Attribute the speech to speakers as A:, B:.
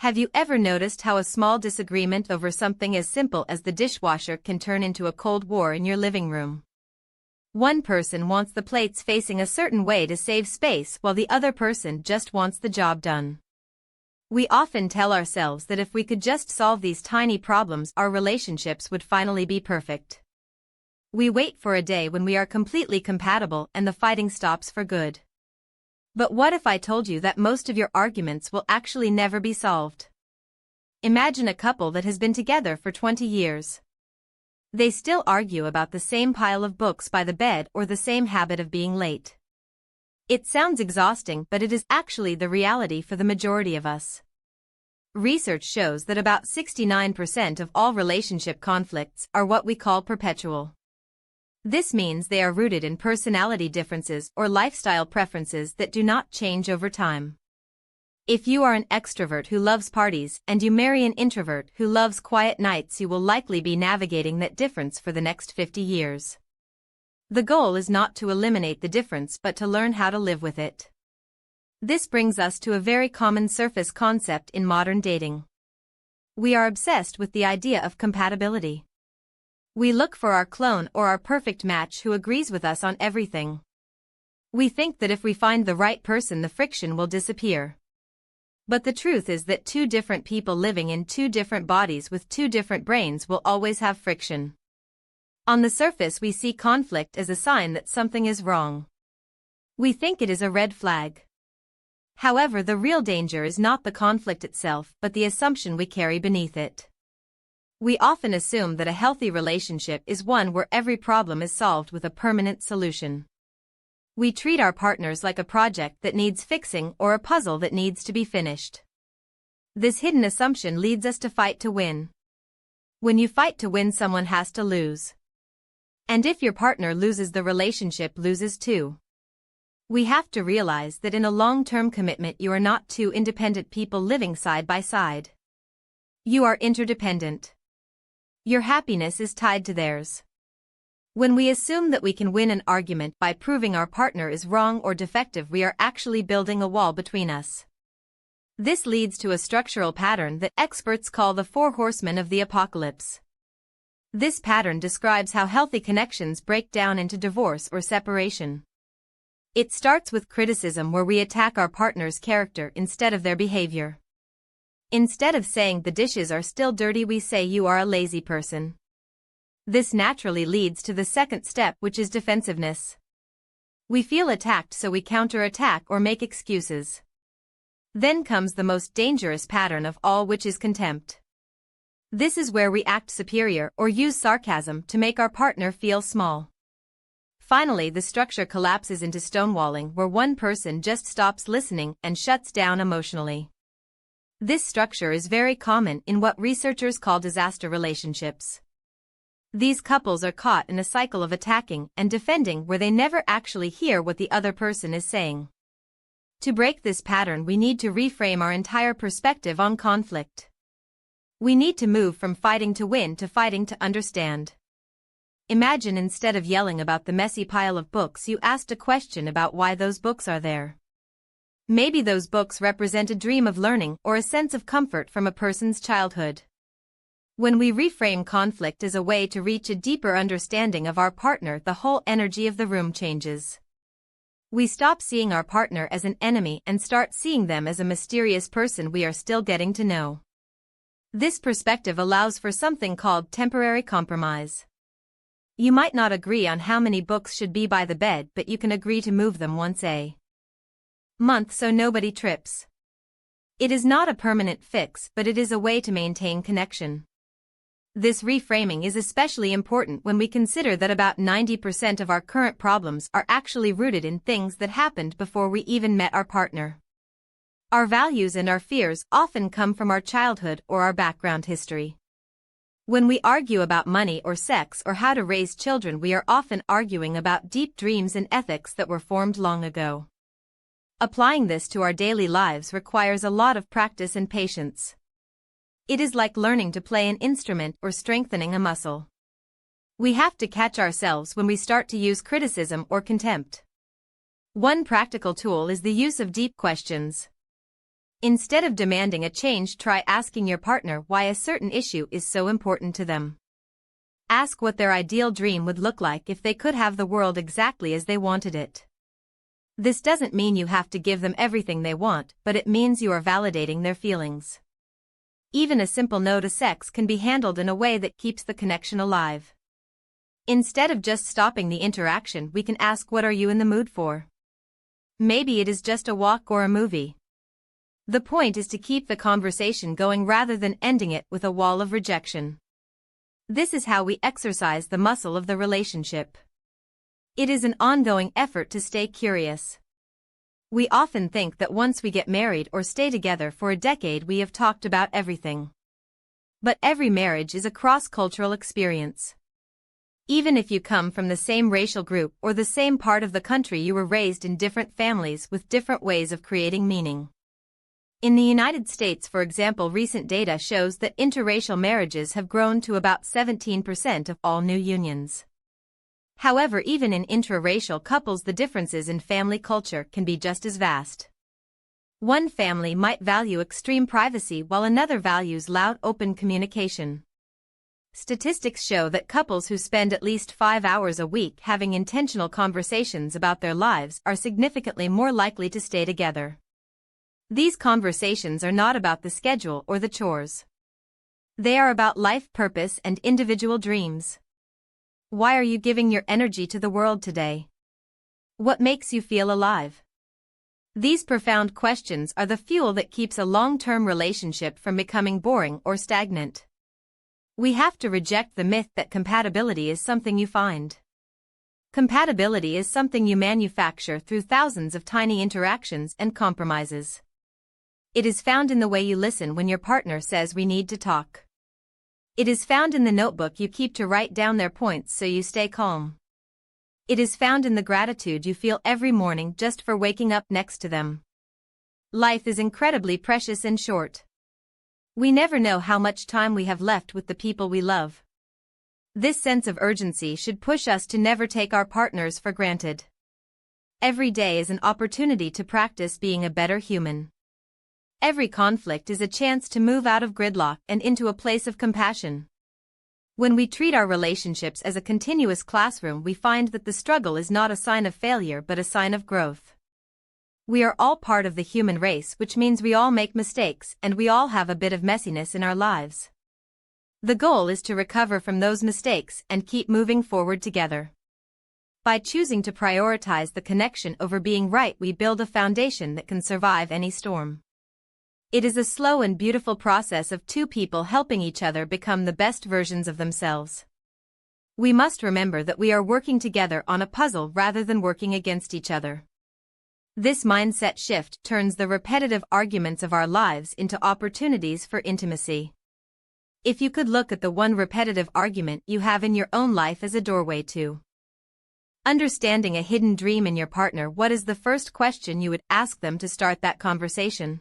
A: Have you ever noticed how a small disagreement over something as simple as the dishwasher can turn into a cold war in your living room? One person wants the plates facing a certain way to save space while the other person just wants the job done. We often tell ourselves that if we could just solve these tiny problems, our relationships would finally be perfect. We wait for a day when we are completely compatible and the fighting stops for good. But what if I told you that most of your arguments will actually never be solved? Imagine a couple that has been together for 20 years. They still argue about the same pile of books by the bed or the same habit of being late. It sounds exhausting, but it is actually the reality for the majority of us. Research shows that about 69% of all relationship conflicts are what we call perpetual. This means they are rooted in personality differences or lifestyle preferences that do not change over time. If you are an extrovert who loves parties and you marry an introvert who loves quiet nights, you will likely be navigating that difference for the next 50 years. The goal is not to eliminate the difference but to learn how to live with it. This brings us to a very common surface concept in modern dating. We are obsessed with the idea of compatibility. We look for our clone or our perfect match who agrees with us on everything. We think that if we find the right person, the friction will disappear. But the truth is that two different people living in two different bodies with two different brains will always have friction. On the surface, we see conflict as a sign that something is wrong. We think it is a red flag. However, the real danger is not the conflict itself, but the assumption we carry beneath it. We often assume that a healthy relationship is one where every problem is solved with a permanent solution. We treat our partners like a project that needs fixing or a puzzle that needs to be finished. This hidden assumption leads us to fight to win. When you fight to win, someone has to lose. And if your partner loses, the relationship loses too. We have to realize that in a long-term commitment, you are not two independent people living side by side. You are interdependent. Your happiness is tied to theirs. When we assume that we can win an argument by proving our partner is wrong or defective, we are actually building a wall between us. This leads to a structural pattern that experts call the four horsemen of the apocalypse. This pattern describes how healthy connections break down into divorce or separation. It starts with criticism, where we attack our partner's character instead of their behavior. Instead of saying the dishes are still dirty, we say you are a lazy person. This naturally leads to the second step, which is defensiveness. We feel attacked, so we counterattack or make excuses. Then comes the most dangerous pattern of all, which is contempt. This is where we act superior or use sarcasm to make our partner feel small. Finally, the structure collapses into stonewalling, where one person just stops listening and shuts down emotionally. This structure is very common in what researchers call disaster relationships. These couples are caught in a cycle of attacking and defending where they never actually hear what the other person is saying. To break this pattern, we need to reframe our entire perspective on conflict. We need to move from fighting to win to fighting to understand. Imagine, instead of yelling about the messy pile of books, you asked a question about why those books are there. Maybe those books represent a dream of learning or a sense of comfort from a person's childhood. When we reframe conflict as a way to reach a deeper understanding of our partner, the whole energy of the room changes. We stop seeing our partner as an enemy and start seeing them as a mysterious person we are still getting to know. This perspective allows for something called temporary compromise. You might not agree on how many books should be by the bed, but you can agree to move them once a month so nobody trips. It is not a permanent fix, but it is a way to maintain connection. This reframing is especially important when we consider that about 90% of our current problems are actually rooted in things that happened before we even met our partner. Our values and our fears often come from our childhood or our background history. When we argue about money or sex or how to raise children, we are often arguing about deep dreams and ethics that were formed long ago. Applying this to our daily lives requires a lot of practice and patience. It is like learning to play an instrument or strengthening a muscle. We have to catch ourselves when we start to use criticism or contempt. One practical tool is the use of deep questions. Instead of demanding a change, try asking your partner why a certain issue is so important to them. Ask what their ideal dream would look like if they could have the world exactly as they wanted it. This doesn't mean you have to give them everything they want, but it means you are validating their feelings. Even a simple no to sex can be handled in a way that keeps the connection alive. Instead of just stopping the interaction, we can ask, what are you in the mood for? Maybe it is just a walk or a movie. The point is to keep the conversation going rather than ending it with a wall of rejection. This is how we exercise the muscle of the relationship. It is an ongoing effort to stay curious. We often think that once we get married or stay together for a decade we have talked about everything. But every marriage is a cross-cultural experience. Even if you come from the same racial group or the same part of the country, you were raised in different families with different ways of creating meaning. In the United States, for example, recent data shows that interracial marriages have grown to about 17% of all new unions. However, even in intraracial couples, the differences in family culture can be just as vast. One family might value extreme privacy while another values loud, open communication. Statistics show that couples who spend at least 5 hours a week having intentional conversations about their lives are significantly more likely to stay together. These conversations are not about the schedule or the chores. They are about life purpose and individual dreams. Why are you giving your energy to the world today? What makes you feel alive? These profound questions are the fuel that keeps a long-term relationship from becoming boring or stagnant. We have to reject the myth that compatibility is something you find. Compatibility is something you manufacture through thousands of tiny interactions and compromises. It is found in the way you listen when your partner says we need to talk. It is found in the notebook you keep to write down their points so you stay calm. It is found in the gratitude you feel every morning just for waking up next to them. Life is incredibly precious and short. We never know how much time we have left with the people we love. This sense of urgency should push us to never take our partners for granted. Every day is an opportunity to practice being a better human. Every conflict is a chance to move out of gridlock and into a place of compassion. When we treat our relationships as a continuous classroom, we find that the struggle is not a sign of failure but a sign of growth. We are all part of the human race, which means we all make mistakes and we all have a bit of messiness in our lives. The goal is to recover from those mistakes and keep moving forward together. By choosing to prioritize the connection over being right, we build a foundation that can survive any storm. It is a slow and beautiful process of two people helping each other become the best versions of themselves. We must remember that we are working together on a puzzle rather than working against each other. This mindset shift turns the repetitive arguments of our lives into opportunities for intimacy. If you could look at the one repetitive argument you have in your own life as a doorway to understanding a hidden dream in your partner, what is the first question you would ask them to start that conversation?